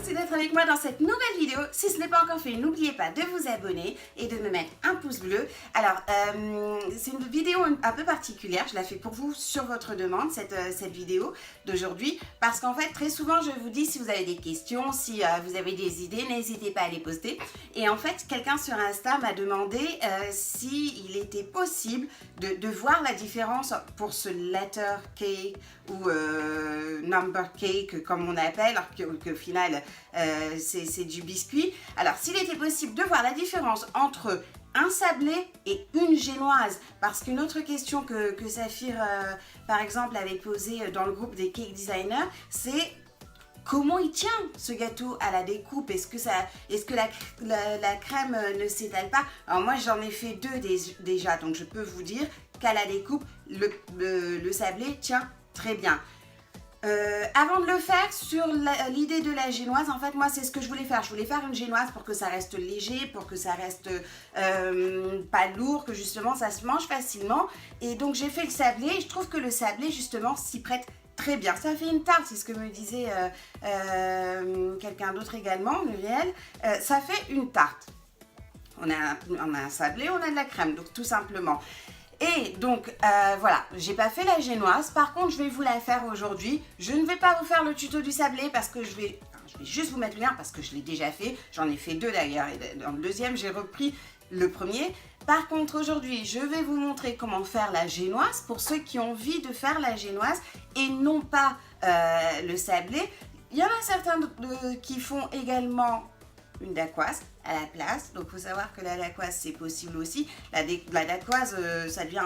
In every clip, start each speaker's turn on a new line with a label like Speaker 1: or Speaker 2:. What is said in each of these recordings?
Speaker 1: merci d'être avec moi dans cette nouvelle vidéo. Si ce n'est pas encore fait, n'oubliez pas de vous abonner et de me mettre un pouce bleu. Alors, c'est une vidéo un peu particulière. Je la fais pour vous sur votre demande, cette vidéo d'aujourd'hui. Parce qu'en fait, très souvent, je vous dis si vous avez des questions, si vous avez des idées, n'hésitez pas à les poster. Et en fait, quelqu'un sur Insta m'a demandé s'il était possible de voir la différence pour ce letter cake ou number cake, comme on appelle, alors qu'au final, c'est du biscuit. Alors, s'il était possible de voir la différence entre un sablé et une génoise, parce qu'une autre question que Saphir, par exemple, avait posée dans le groupe des cake designers, c'est comment il tient ce gâteau à la découpe? Est-ce que la crème ne s'étale pas? Alors moi, j'en ai fait deux déjà, donc je peux vous dire qu'à la découpe, le sablé tient très bien. Avant de le faire, sur l'idée de la génoise, en fait, moi, c'est ce que je voulais faire. Je voulais faire une génoise pour que ça reste léger, pour que ça reste pas lourd, que justement, ça se mange facilement. Et donc, j'ai fait le sablé. Et je trouve que le sablé, justement, s'y prête très bien. Ça fait une tarte, c'est ce que me disait quelqu'un d'autre également, Muriel. Ça fait une tarte. On a un sablé, on a de la crème, donc tout simplement. Et donc, voilà, j'ai pas fait la génoise. Par contre, je vais vous la faire aujourd'hui. Je ne vais pas vous faire le tuto du sablé parce que je vais juste vous mettre le lien parce que je l'ai déjà fait. J'en ai fait deux d'ailleurs. Et dans le deuxième, j'ai repris le premier. Par contre, aujourd'hui, je vais vous montrer comment faire la génoise pour ceux qui ont envie de faire la génoise et non pas le sablé. Il y en a certains qui font également une dacquoise à la place, donc il faut savoir que la dacquoise c'est possible aussi. La dacquoise ça devient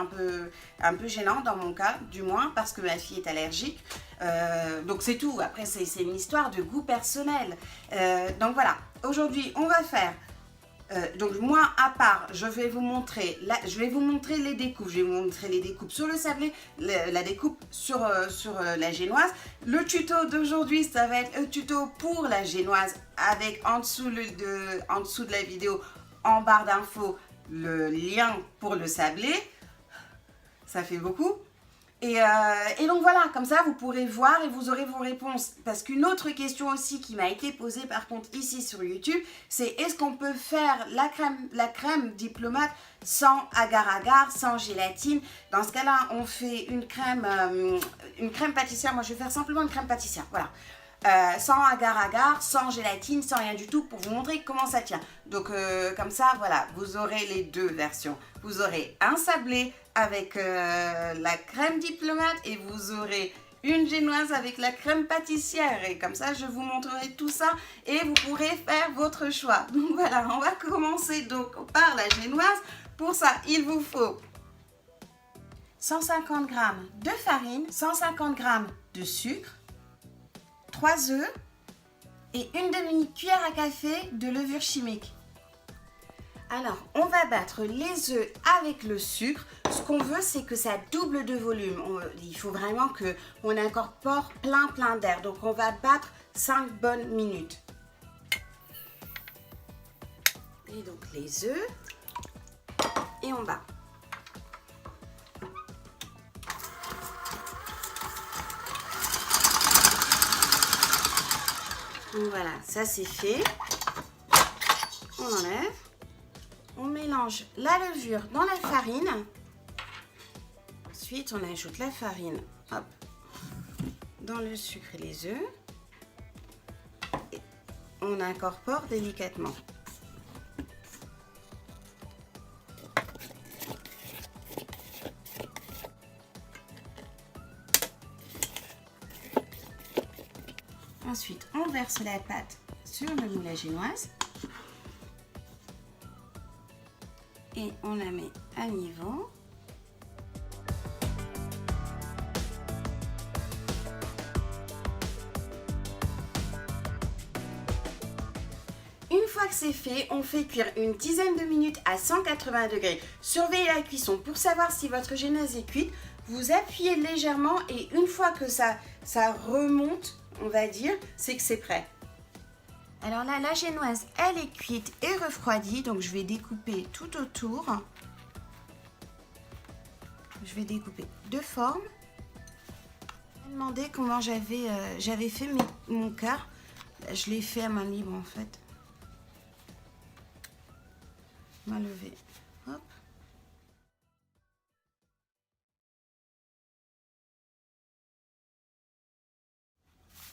Speaker 1: un peu gênant dans mon cas, du moins parce que ma fille est allergique, donc c'est tout. Après c'est une histoire de goût personnel, donc voilà, aujourd'hui on va faire donc moi à part je vais vous montrer les découpes. Je vais vous montrer les découpes sur le sablé, la découpe sur la génoise. Le tuto d'aujourd'hui ça va être un tuto pour la génoise avec en dessous de la vidéo, en barre d'infos, le lien pour le sablé. Ça fait beaucoup. Et donc voilà, comme ça vous pourrez voir et vous aurez vos réponses. Parce qu'une autre question aussi qui m'a été posée par contre ici sur YouTube, c'est est-ce qu'on peut faire la crème diplomate sans agar-agar, sans gélatine? Dans ce cas-là, on fait une crème pâtissière. Moi, je vais faire simplement une crème pâtissière, voilà. Sans agar-agar, sans gélatine, sans rien du tout pour vous montrer comment ça tient. Donc comme ça, voilà, vous aurez les deux versions. Vous aurez un sablé avec la crème diplomate et vous aurez une génoise avec la crème pâtissière. Et comme ça, je vous montrerai tout ça et vous pourrez faire votre choix. Donc voilà, on va commencer donc par la génoise. Pour ça, il vous faut 150 g de farine, 150 g de sucre, 3 œufs et une demi-cuillère à café de levure chimique. Alors, on va battre les œufs avec le sucre. Ce qu'on veut, c'est que ça double de volume. Il faut vraiment qu'on incorpore plein d'air. Donc, on va battre 5 bonnes minutes. Et donc, les œufs. Et on bat. Donc voilà, ça c'est fait. On enlève. On mélange la levure dans la farine. Ensuite, on ajoute la farine, hop, dans le sucre et les œufs. Et on incorpore délicatement. Ensuite, on verse la pâte sur le moule à génoise. Et on la met à niveau. Une fois que c'est fait, on fait cuire une dizaine de minutes à 180 degrés. Surveillez la cuisson pour savoir si votre génoise est cuite. Vous appuyez légèrement et une fois que ça remonte, on va dire, c'est que c'est prêt. Alors là, la génoise, elle est cuite et refroidie, donc je vais découper tout autour. Je vais découper de forme. Je me demandais comment j'avais fait mon cœur. Là, je l'ai fait à main libre en fait. Main levée. Hop.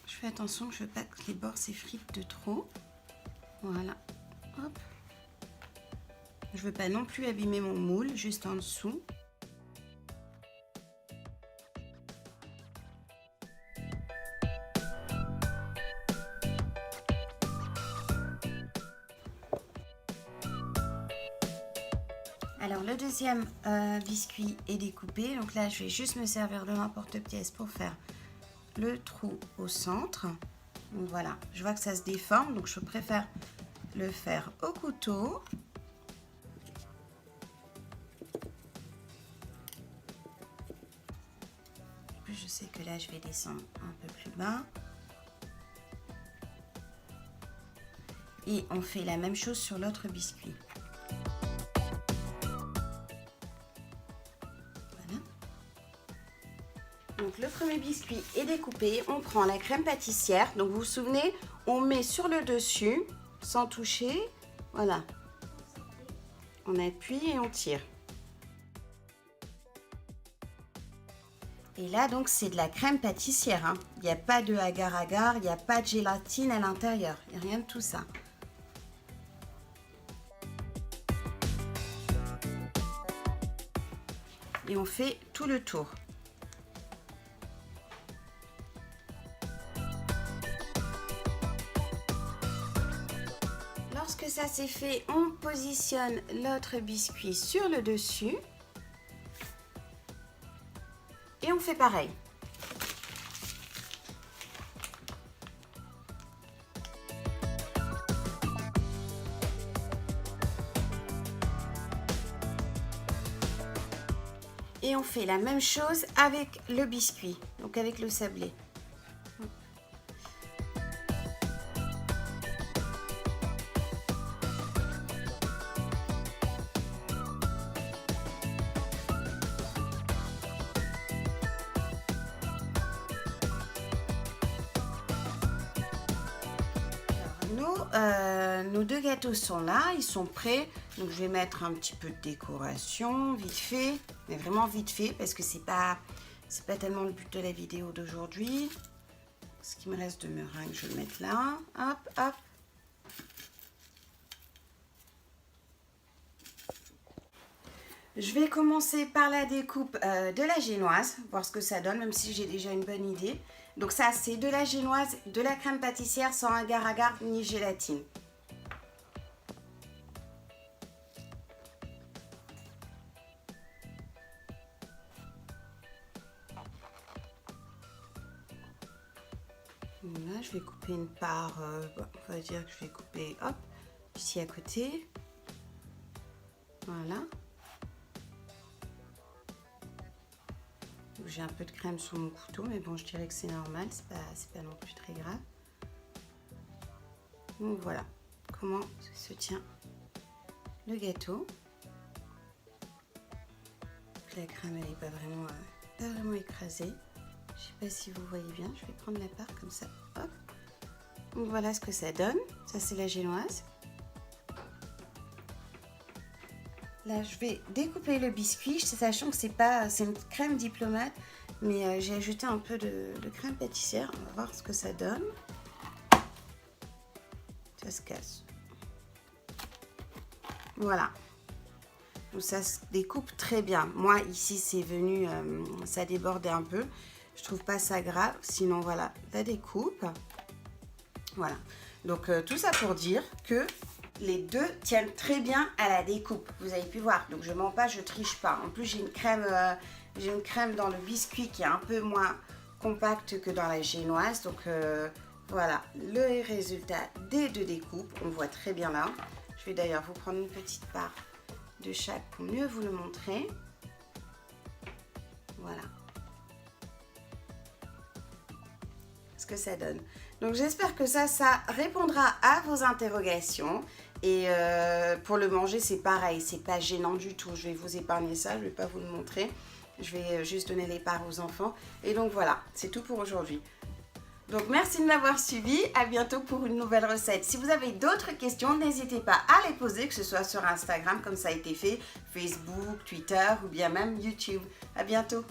Speaker 1: Je fais attention, je veux pas que les bords s'effritent de trop. Voilà. Hop. Je veux pas non plus abîmer mon moule, juste en dessous. Alors le deuxième biscuit est découpé, donc là je vais juste me servir de l'emporte-pièce pour faire le trou au centre. Donc voilà, je vois que ça se déforme, donc je préfère le faire au couteau. Je sais que là je vais descendre un peu plus bas. Et on fait la même chose sur l'autre biscuit. Donc le premier biscuit est découpé, on prend la crème pâtissière, donc vous vous souvenez, on met sur le dessus, sans toucher, voilà. On appuie et on tire. Et là donc c'est de la crème pâtissière, hein. Il n'y a pas de agar-agar, il n'y a pas de gélatine à l'intérieur, il n'y a rien de tout ça. Et on fait tout le tour. Lorsque ça c'est fait, on positionne l'autre biscuit sur le dessus. Et on fait pareil. Et on fait la même chose avec le biscuit, donc avec le sablé. Nos deux gâteaux sont là, ils sont prêts. Donc je vais mettre un petit peu de décoration, vite fait, mais vraiment vite fait parce que c'est pas tellement le but de la vidéo d'aujourd'hui. Ce qui me reste de meringue, je vais le mettre là. Hop, hop. Je vais commencer par la découpe de la génoise, voir ce que ça donne, même si j'ai déjà une bonne idée. Donc ça, c'est de la génoise, de la crème pâtissière sans agar-agar ni gélatine. Là, je vais couper une part, on va dire que je vais couper, hop, ici à côté. Voilà. J'ai un peu de crème sur mon couteau, mais bon, je dirais que c'est normal, c'est pas non plus très grave. Donc voilà comment se tient le gâteau. La crème, elle n'est pas vraiment écrasée. Je sais pas si vous voyez bien, je vais prendre la part comme ça. Hop. Donc voilà ce que ça donne. Ça, c'est la génoise. Là, je vais découper le biscuit, sachant que c'est une crème diplomate, mais j'ai ajouté un peu de crème pâtissière. On va voir ce que ça donne. Ça se casse. Voilà. Donc ça se découpe très bien. Moi, ici, c'est venu, ça débordait un peu. Je trouve pas ça grave. Sinon, voilà, la découpe. Voilà. Donc, tout ça pour dire que les deux tiennent très bien à la découpe. Vous avez pu voir. Donc, je mens pas, je triche pas. En plus, j'ai une crème dans le biscuit qui est un peu moins compacte que dans la génoise. Donc, voilà le résultat des deux découpes. On voit très bien là. Je vais d'ailleurs vous prendre une petite part de chaque pour mieux vous le montrer. Voilà ce que ça donne. Donc j'espère que ça répondra à vos interrogations. Et pour le manger, c'est pareil, c'est pas gênant du tout. Je vais vous épargner ça, je vais pas vous le montrer. Je vais juste donner les parts aux enfants. Et donc voilà, c'est tout pour aujourd'hui. Donc merci de m'avoir suivi, à bientôt pour une nouvelle recette. Si vous avez d'autres questions, n'hésitez pas à les poser, que ce soit sur Instagram comme ça a été fait, Facebook, Twitter ou bien même YouTube. À bientôt.